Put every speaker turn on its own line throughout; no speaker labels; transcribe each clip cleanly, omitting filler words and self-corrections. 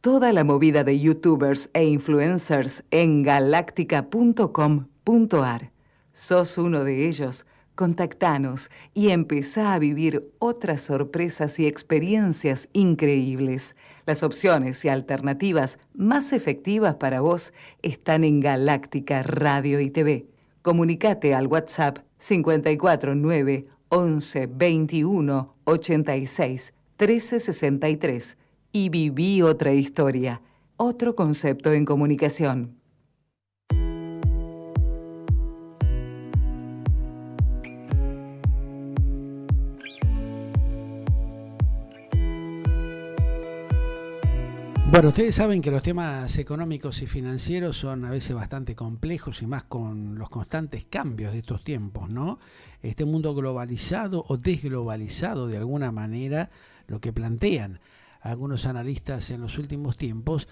toda la movida de youtubers e influencers en galáctica.com.ar. ¿Sos uno de ellos? Contactanos y empezá a vivir otras sorpresas y experiencias increíbles. Las opciones y alternativas más efectivas para vos están en Galáctica Radio y TV. Comunicate al WhatsApp 549 11 21 86 13 63 y viví otra historia, otro concepto en comunicación.
Bueno, ustedes saben que los temas económicos y financieros son a veces bastante complejos y más con los constantes cambios de estos tiempos, ¿no? Este mundo globalizado o desglobalizado de alguna manera, lo que plantean algunos analistas en los últimos tiempos,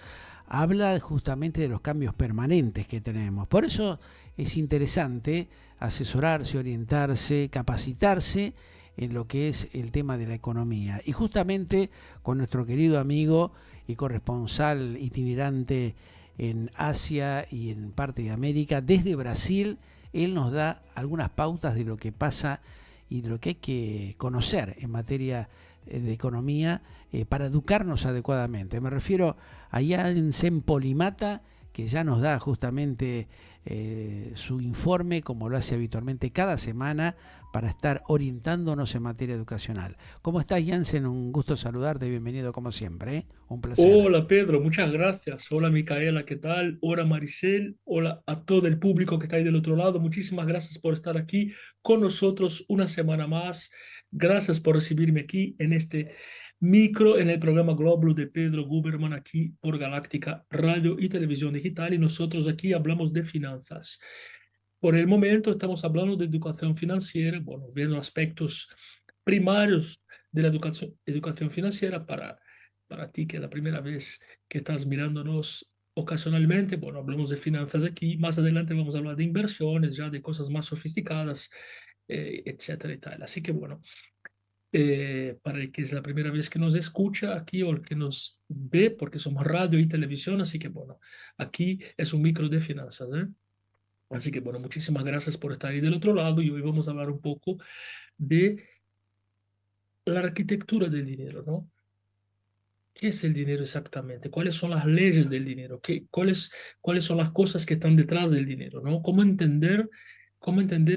habla justamente de los cambios permanentes que tenemos. Por eso es interesante asesorarse, orientarse, capacitarse en lo que es el tema de la economía. Y justamente con nuestro querido amigo y corresponsal itinerante en Asia y en parte de América, desde Brasil, él nos da algunas pautas de lo que pasa y de lo que hay que conocer en materia de economía para educarnos adecuadamente. Me refiero a Jansen Polimata, que ya nos da justamente su informe, como lo hace habitualmente cada semana, para estar orientándonos en materia educacional. ¿Cómo estás, Jansen? Un gusto saludarte, bienvenido como siempre, ¿eh? Un placer.
Hola Pedro, muchas gracias. Hola Micaela, ¿qué tal? Hola Maricel, hola a todo el público que está ahí del otro lado. Muchísimas gracias por estar aquí con nosotros una semana más. Gracias por recibirme aquí en este micro, en el programa Globlo de Pedro Guberman aquí por Galáctica Radio y Televisión Digital y nosotros aquí hablamos de finanzas. Por el momento estamos hablando de educación financiera, bueno, viendo aspectos primarios de la educación financiera para ti, que es la primera vez que estás mirándonos ocasionalmente. Bueno, hablamos de finanzas aquí, más adelante vamos a hablar de inversiones, ya de cosas más sofisticadas, etcétera y tal. Así que bueno, para el que es la primera vez que nos escucha aquí o el que nos ve, porque somos radio y televisión, así que bueno, aquí es un micro de finanzas, ¿eh? Así que bueno, muchísimas gracias por estar ahí del otro lado y hoy vamos a hablar un poco de la arquitectura del dinero, ¿no? ¿Qué es el dinero exactamente? ¿Cuáles son las leyes del dinero? ¿Cuáles son las cosas que están detrás del dinero, ¿no? Cómo entender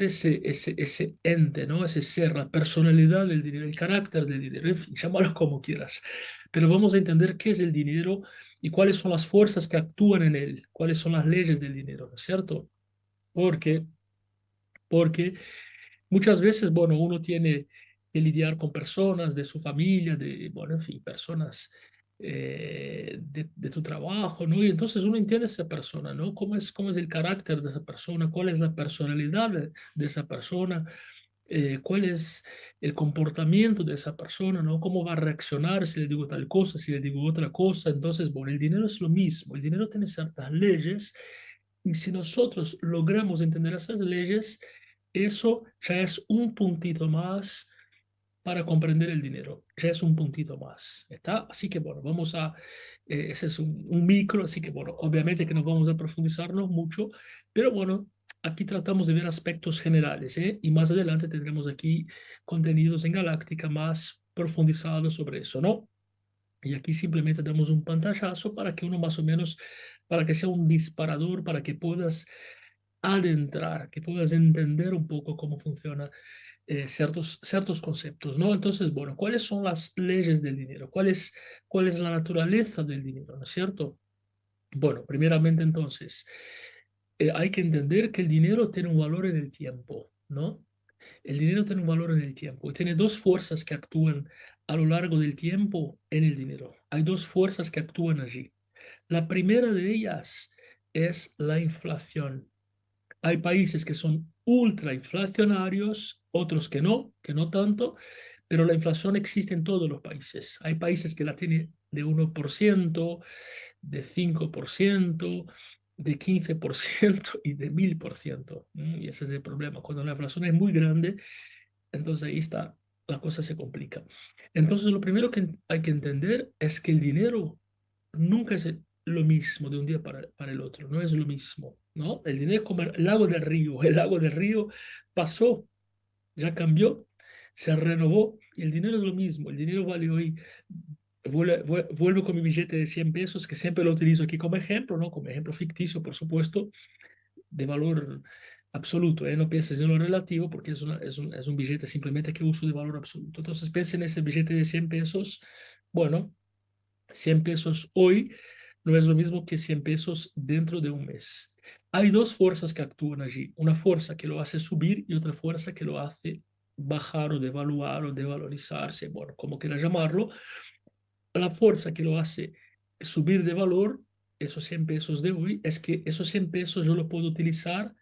ese ente, ¿no? Ese ser, la personalidad del dinero, el carácter del dinero, en fin, llámalo como quieras. Pero vamos a entender qué es el dinero y cuáles son las fuerzas que actúan en él, cuáles son las leyes del dinero, ¿no es cierto? Porque, porque muchas veces, bueno, uno tiene que lidiar con personas de su familia, bueno, en fin, personas de tu trabajo, ¿no? Y entonces uno entiende a esa persona, ¿no? Cómo es el carácter de esa persona? ¿Cuál es la personalidad de esa persona? ¿Cuál es el comportamiento de esa persona, ¿no? ¿Cómo va a reaccionar si le digo tal cosa, si le digo otra cosa? Entonces, bueno, el dinero es lo mismo. El dinero tiene ciertas leyes y si nosotros logramos entender esas leyes, eso ya es un puntito más para comprender el dinero. Ya es un puntito más, ¿está? Así que bueno, ese es un micro, así que bueno, obviamente que no vamos a profundizarnos mucho, pero bueno, aquí tratamos de ver aspectos generales, ¿eh? Y más adelante tendremos aquí contenidos en Galáctica más profundizados sobre eso, ¿no? Y aquí simplemente damos un pantallazo para que uno más o menos, para que sea un disparador, para que puedas adentrar, que puedas entender un poco cómo funciona ciertos conceptos, ¿no? Entonces, bueno, ¿cuáles son las leyes del dinero? ¿Cuál es la naturaleza del dinero? ¿No es cierto? Bueno, primeramente entonces, hay que entender que el dinero tiene un valor en el tiempo, ¿no? El dinero tiene un valor en el tiempo y tiene dos fuerzas que actúan a lo largo del tiempo en el dinero. Hay dos fuerzas que actúan allí. La primera de ellas es la inflación. Hay países que son ultra inflacionarios, otros que no tanto, pero la inflación existe en todos los países. Hay países que la tienen de 1%, de 5%, de 15% y de 1000%. Y ese es el problema. Cuando la inflación es muy grande, entonces ahí está, la cosa se complica. Entonces lo primero que hay que entender es que el dinero nunca es lo mismo de un día para el otro, no es lo mismo, ¿no? El dinero es como el agua del río, el agua del río pasó, ya cambió, se renovó y el dinero es lo mismo, el dinero vale hoy. Vuelvo con mi billete de 100 pesos, que siempre lo utilizo aquí como ejemplo, ¿no? Como ejemplo ficticio, por supuesto, de valor absoluto, ¿eh? No pienses en lo relativo porque es un billete simplemente que uso de valor absoluto. Entonces piensen en ese billete de 100 pesos. Bueno, 100 pesos hoy no es lo mismo que 100 pesos dentro de un mes. Hay dos fuerzas que actúan allí, una fuerza que lo hace subir y otra fuerza que lo hace bajar o devaluar o devalorizarse, bueno, como quieras llamarlo. La fuerza que lo hace subir de valor, esos 100 pesos de hoy, es que esos 100 pesos yo lo puedo utilizar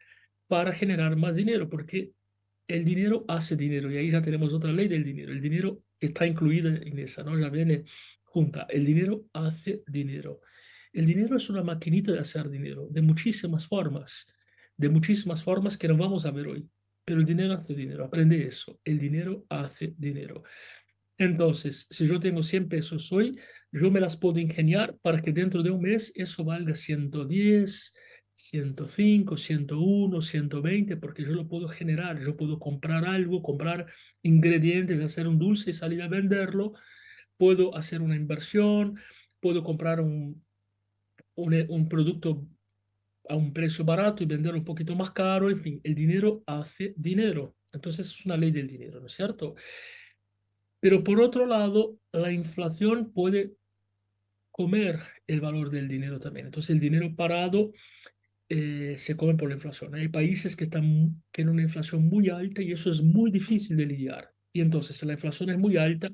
para generar más dinero, porque el dinero hace dinero y ahí ya tenemos otra ley del dinero. El dinero está incluido en esa, ¿no? Ya viene junta. El dinero hace dinero. El dinero es una maquinita de hacer dinero, de muchísimas formas que no vamos a ver hoy. Pero el dinero hace dinero, aprende eso. El dinero hace dinero. Entonces, si yo tengo 100 pesos hoy, yo me las puedo ingeniar para que dentro de un mes eso valga 110, 105, 101, 120, porque yo lo puedo generar. Yo puedo comprar algo, comprar ingredientes, hacer un dulce y salir a venderlo. Puedo hacer una inversión, puedo comprar un producto a un precio barato y venderlo un poquito más caro. En fin, el dinero hace dinero. Entonces, es una ley del dinero, ¿no es cierto? Pero por otro lado, la inflación puede comer el valor del dinero también. Entonces el dinero parado se come por la inflación. Hay países que tienen una inflación muy alta y eso es muy difícil de lidiar. Y entonces, si la inflación es muy alta,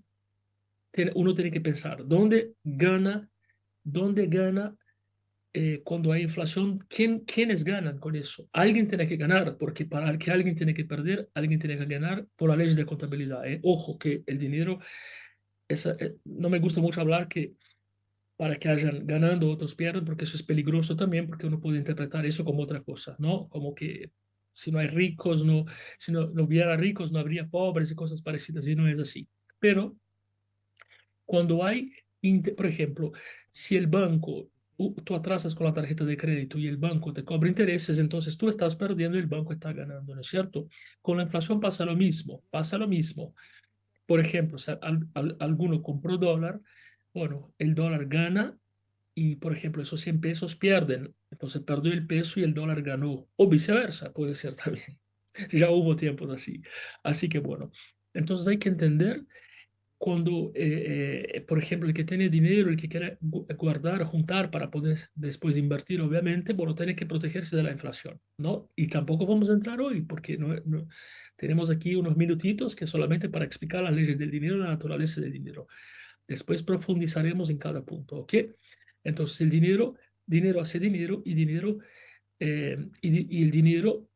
uno tiene que pensar, dónde gana cuando hay inflación? ¿Quiénes ganan con eso? Alguien tiene que ganar, porque para que alguien tiene que perder, alguien tiene que ganar por la ley de contabilidad. Ojo, que el dinero, no me gusta mucho hablar que para que hayan ganando, otros pierdan, porque eso es peligroso también, porque uno puede interpretar eso como otra cosa, ¿no? Como que si no hay ricos, si no hubiera ricos, no habría pobres y cosas parecidas, y no es así. Pero cuando hay, por ejemplo, si el banco, tú atrasas con la tarjeta de crédito y el banco te cobra intereses, entonces tú estás perdiendo y el banco está ganando, ¿no es cierto? Con la inflación pasa lo mismo, pasa lo mismo. Por ejemplo, si alguno compró dólar, bueno, el dólar gana y, por ejemplo, esos 100 pesos pierden. Entonces perdió el peso y el dólar ganó. O viceversa, puede ser también. Ya hubo tiempos así. Así que bueno, entonces hay que entender cuando, por ejemplo, el que tiene dinero, el que quiere guardar, juntar para poder después invertir, obviamente, bueno, tiene que protegerse de la inflación, ¿no? Y tampoco vamos a entrar hoy porque tenemos aquí unos minutitos que solamente para explicar las leyes del dinero y la naturaleza del dinero. Después profundizaremos en cada punto, ¿ok? Entonces, dinero hace dinero y y el dinero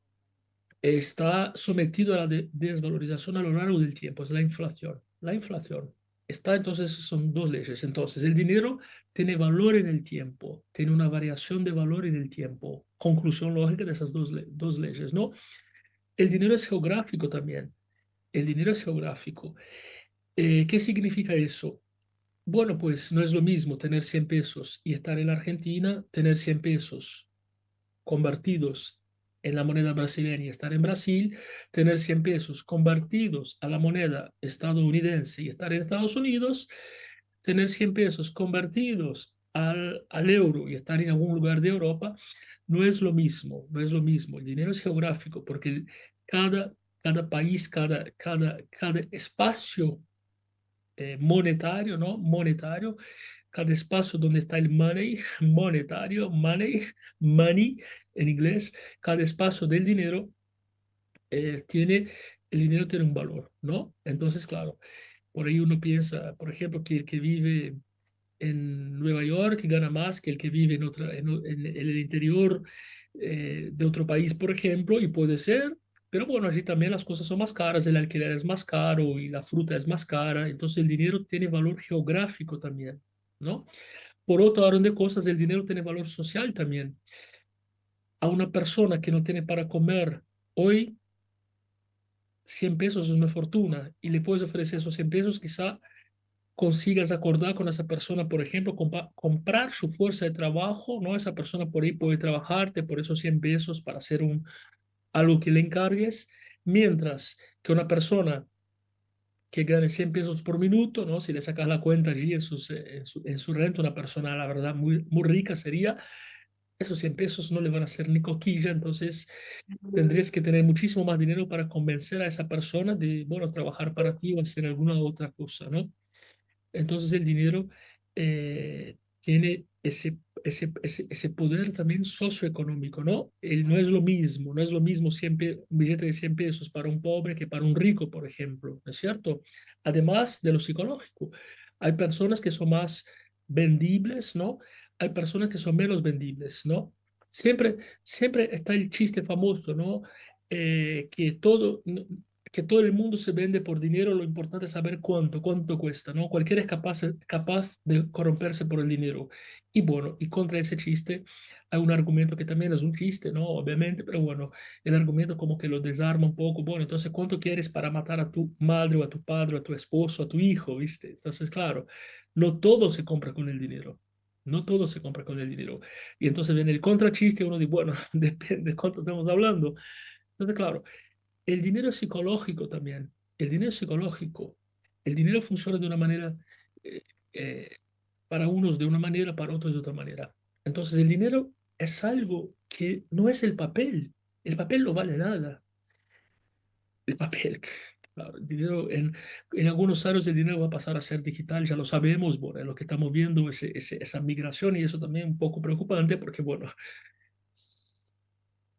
está sometido a la desvalorización a lo largo del tiempo, es la inflación. La inflación está, entonces, son dos leyes. Entonces, el dinero tiene valor en el tiempo, tiene una variación de valor en el tiempo. Conclusión lógica de esas dos leyes, ¿no? El dinero es geográfico también. El dinero es geográfico. ¿Qué significa eso? Bueno, pues no es lo mismo tener 100 pesos y estar en la Argentina, tener 100 pesos convertidos en la moneda brasileña y estar en Brasil, tener 100 pesos convertidos a la moneda estadounidense y estar en Estados Unidos, tener 100 pesos convertidos al euro y estar en algún lugar de Europa, no es lo mismo, no es lo mismo. El dinero es geográfico porque cada, cada país, cada espacio monetario, ¿no? Monetario, cada espacio donde está el money, monetario, money en inglés, cada espacio del dinero el dinero tiene un valor, ¿no? Entonces, claro, por ahí uno piensa, por ejemplo, que el que vive en Nueva York gana más que el que vive en el interior de otro país, por ejemplo, y puede ser, pero bueno, allí también las cosas son más caras, el alquiler es más caro y la fruta es más cara, entonces el dinero tiene valor geográfico también, ¿no? Por otro orden de cosas, el dinero tiene valor social también. A una persona que no tiene para comer hoy, 100 pesos es una fortuna y le puedes ofrecer esos 100 pesos quizá consigas acordar con esa persona, por ejemplo, comprar su fuerza de trabajo, ¿no? Esa persona por ahí puede trabajarte por esos 100 pesos para hacer algo que le encargues, mientras que una persona que gane 100 pesos por minuto, ¿no? Si le sacas la cuenta allí en su renta, una persona, la verdad, muy rica sería, esos 100 pesos no le van a hacer ni coquilla, entonces tendrías que tener muchísimo más dinero para convencer a esa persona de, bueno, trabajar para ti o hacer alguna otra cosa, ¿no? Entonces el dinero tiene ese poder también socioeconómico, ¿no? No es lo mismo, no es lo mismo siempre un billete de 100 pesos para un pobre que para un rico, por ejemplo, ¿no es cierto? Además de lo psicológico, hay personas que son más vendibles, ¿no? Hay personas que son menos vendibles, ¿no? Siempre, siempre está el chiste famoso, ¿no? Que todo, que todo el mundo se vende por dinero, lo importante es saber cuánto cuesta, ¿no? Cualquiera es capaz de corromperse por el dinero. Y bueno, y contra ese chiste hay un argumento que también es un chiste, ¿no? Obviamente, pero bueno, el argumento como que lo desarma un poco. Bueno, entonces, ¿cuánto quieres para matar a tu madre o a tu padre o a tu esposo, a tu hijo, ¿viste? Entonces, claro, no todo se compra con el dinero. No todo se compra con el dinero. Y entonces viene el contrachiste y uno dice, bueno, depende de cuánto estamos hablando. Entonces, claro, el dinero es psicológico también. El dinero es psicológico. El dinero funciona de una manera, eh, eh, para unos de una manera, para otros de otra manera. Entonces el dinero es algo que no es el papel. El papel no vale nada. El papel, claro, el dinero en algunos años el dinero va a pasar a ser digital, ya lo sabemos, bueno, es lo que estamos viendo, esa migración y eso también es un poco preocupante porque, bueno,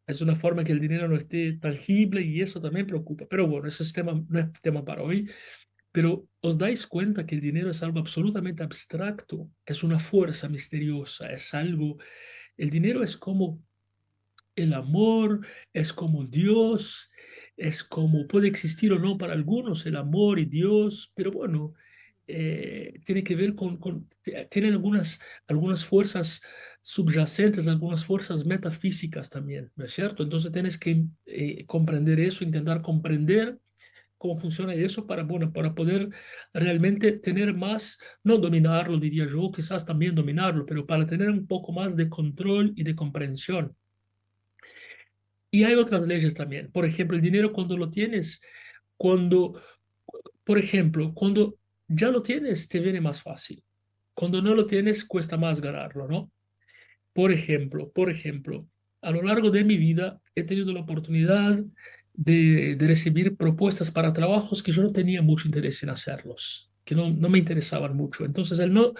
es una forma que el dinero no esté tangible y eso también preocupa. Pero bueno, ese es tema, no es tema para hoy. Pero os dais cuenta que el dinero es algo absolutamente abstracto, es una fuerza misteriosa, es algo, el dinero es como el amor, es como Dios, es como puede existir o no para algunos el amor y Dios, pero bueno, tiene que ver tienen algunas fuerzas subyacentes, algunas fuerzas metafísicas también, ¿no es cierto? Entonces tienes que comprender eso, intentar comprender cómo funciona eso para, bueno, para poder realmente tener más, no dominarlo, diría yo, quizás también dominarlo, pero para tener un poco más de control y de comprensión. Y hay otras leyes también. Por ejemplo, el dinero cuando lo tienes, cuando, por ejemplo, cuando ya lo tienes, te viene más fácil. Cuando no lo tienes, cuesta más ganarlo, ¿no? Por ejemplo, a lo largo de mi vida he tenido la oportunidad de recibir propuestas para trabajos que yo no tenía mucho interés en hacerlos, que no me interesaban mucho. Entonces, el no,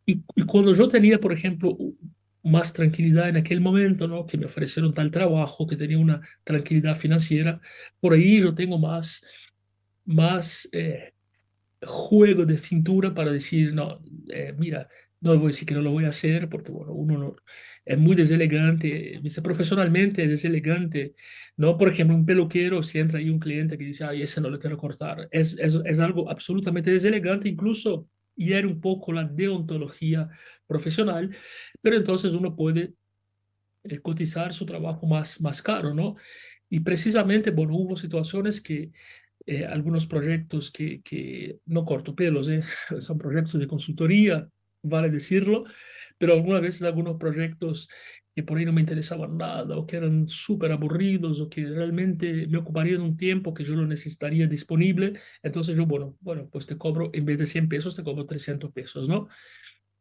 y cuando yo tenía, por ejemplo, más tranquilidad en aquel momento, ¿no? Que me ofrecieron tal trabajo, que tenía una tranquilidad financiera, por ahí yo tengo más juego de cintura para decir, no, mira, no voy a decir que no lo voy a hacer, porque bueno, uno no, es muy deselegante, ¿viste? Profesionalmente es deselegante, ¿no? Por ejemplo, un peluquero, si entra ahí un cliente que dice, ay, ese no lo quiero cortar, es algo absolutamente deselegante, incluso hiere un poco la deontología profesional, pero entonces uno puede cotizar su trabajo más caro, ¿no? Y precisamente, bueno, hubo situaciones que algunos proyectos que no corto pelos, son proyectos de consultoría, vale decirlo, pero algunas veces algunos proyectos que por ahí no me interesaban nada o que eran súper aburridos o que realmente me ocuparían un tiempo que yo lo necesitaría disponible, entonces yo, bueno, pues te cobro, en vez de 100 pesos, te cobro 300 pesos, ¿no?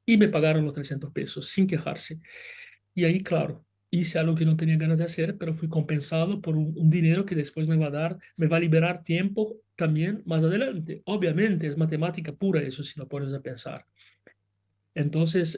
Y me pagaron los 300 pesos sin quejarse. Y ahí, claro, hice algo que no tenía ganas de hacer, pero fui compensado por un dinero que después me va a dar, me va a liberar tiempo también más adelante. Obviamente es matemática pura eso si lo pones a pensar. Entonces,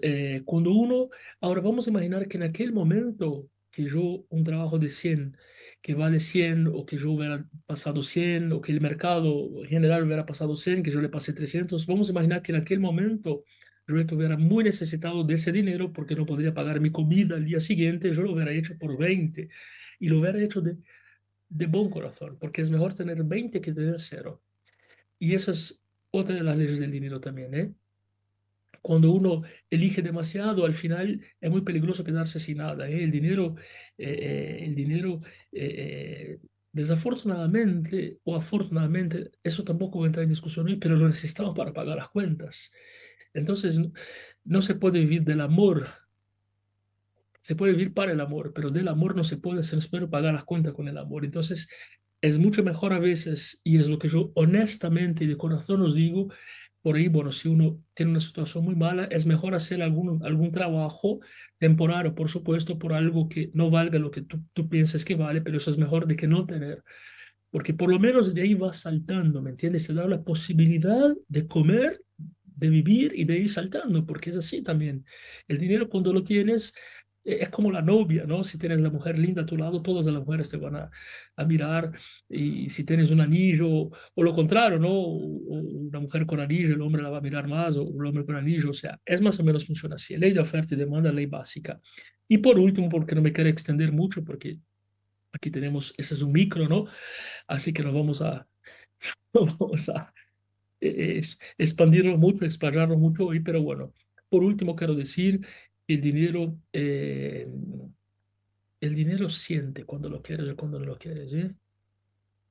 ahora vamos a imaginar que en aquel momento que yo, un trabajo de 100 que vale 100 o que yo hubiera pasado 100 o que el mercado general hubiera pasado 100 que yo le pasé 300 vamos a imaginar que en aquel momento yo estuviera muy necesitado de ese dinero porque no podría pagar mi comida al día siguiente, yo lo hubiera hecho por 20 y lo hubiera hecho de buen corazón, porque es mejor tener 20 que tener cero. Y esa es otra de las leyes del dinero también, ¿eh? Cuando uno elige demasiado, al final es muy peligroso quedarse sin nada, ¿eh? El dinero Desafortunadamente o afortunadamente, eso tampoco va a entrar en discusión hoy, pero lo necesitamos para pagar las cuentas. Entonces, no se puede vivir del amor. Se puede vivir para el amor, pero del amor no se puede hacer, espero, pagar las cuentas con el amor. Entonces, es mucho mejor a veces, y es lo que yo honestamente y de corazón os digo, por ahí, bueno, si uno tiene una situación muy mala, es mejor hacer algún trabajo temporario, por supuesto, por algo que no valga lo que tú piensas que vale, pero eso es mejor de que no tener, porque por lo menos de ahí vas saltando, ¿me entiendes? Te da la posibilidad de comer, de vivir y de ir saltando, porque es así también. El dinero cuando lo tienes es como la novia, ¿no? Si tienes la mujer linda a tu lado, todas las mujeres te van a mirar, y si tienes un anillo, o lo contrario, ¿no? Una mujer con anillo, el hombre la va a mirar más, o el hombre con anillo, o sea, es más o menos funciona así. Ley de oferta y demanda, ley básica. Y por último, porque no me quiero extender mucho, porque aquí tenemos, ese es un micro, ¿no? Así que nos vamos a, vamos a expandirlo mucho, explorarlo mucho hoy, pero bueno, por último quiero decir que el dinero siente cuando lo quieres y cuando no lo quieres, ¿eh?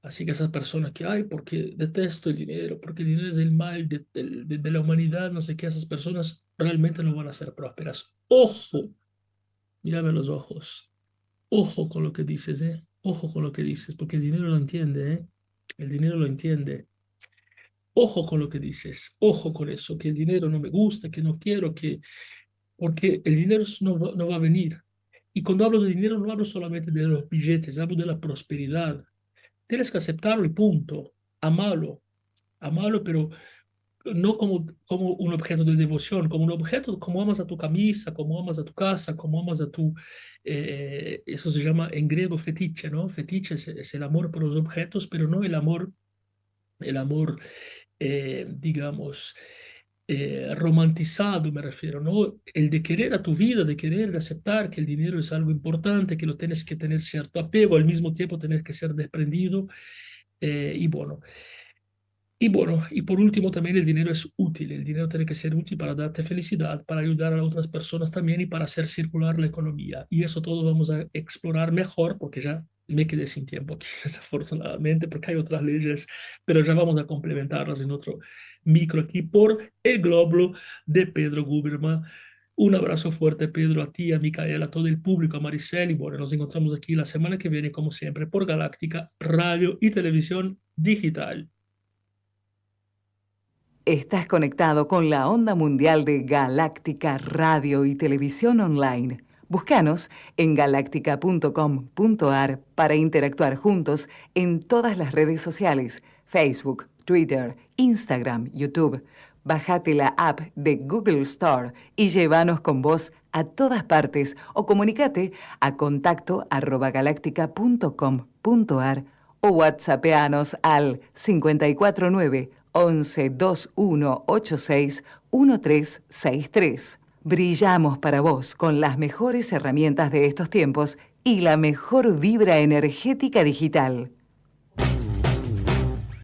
Así que esas personas que, ay, porque detesto el dinero, porque el dinero es el mal de la humanidad, no sé qué, esas personas realmente no van a ser prósperas. Ojo, mírame a los ojos, ojo con lo que dices, ¿eh? Ojo con lo que dices, porque el dinero lo entiende, ¿eh? El dinero lo entiende. Ojo con lo que dices, ojo con eso, que el dinero no me gusta, que no quiero, porque el dinero no va a venir. Y cuando hablo de dinero no hablo solamente de los billetes, hablo de la prosperidad. Tienes que aceptarlo y punto. Amalo, amalo, pero no como un objeto de devoción, como un objeto, como amas a tu camisa, como amas a tu casa, como amas a tu... eso se llama en griego fetiche, ¿no? Fetiche es el amor por los objetos, pero no el amor digamos, romantizado, me refiero, ¿no? El de querer a tu vida, de querer, de aceptar que el dinero es algo importante, que lo tienes que tener cierto apego, al mismo tiempo tener que ser desprendido, y bueno. Y bueno, y por último también el dinero es útil, el dinero tiene que ser útil para darte felicidad, para ayudar a otras personas también y para hacer circular la economía. Y eso todo vamos a explorar mejor porque ya me quedé sin tiempo aquí, desafortunadamente, porque hay otras leyes, pero ya vamos a complementarlas en otro micro aquí por el globlo de Pedro Guberman. Un abrazo fuerte, Pedro, a ti, a Micaela, a todo el público, a Maricel, y bueno, nos encontramos aquí la semana que viene, como siempre, por Galáctica Radio y Televisión Digital.
Estás conectado con la onda mundial de Galáctica Radio y Televisión Online. Búscanos en galáctica.com.ar para interactuar juntos en todas las redes sociales: Facebook, Twitter, Instagram, YouTube. Bájate la app de Google Store y llévanos con vos a todas partes, o comunicate a contacto@galáctica.com.ar o whatsappeanos al 549 11 21 86 1363. Brillamos para vos con las mejores herramientas de estos tiempos y la mejor vibra energética digital.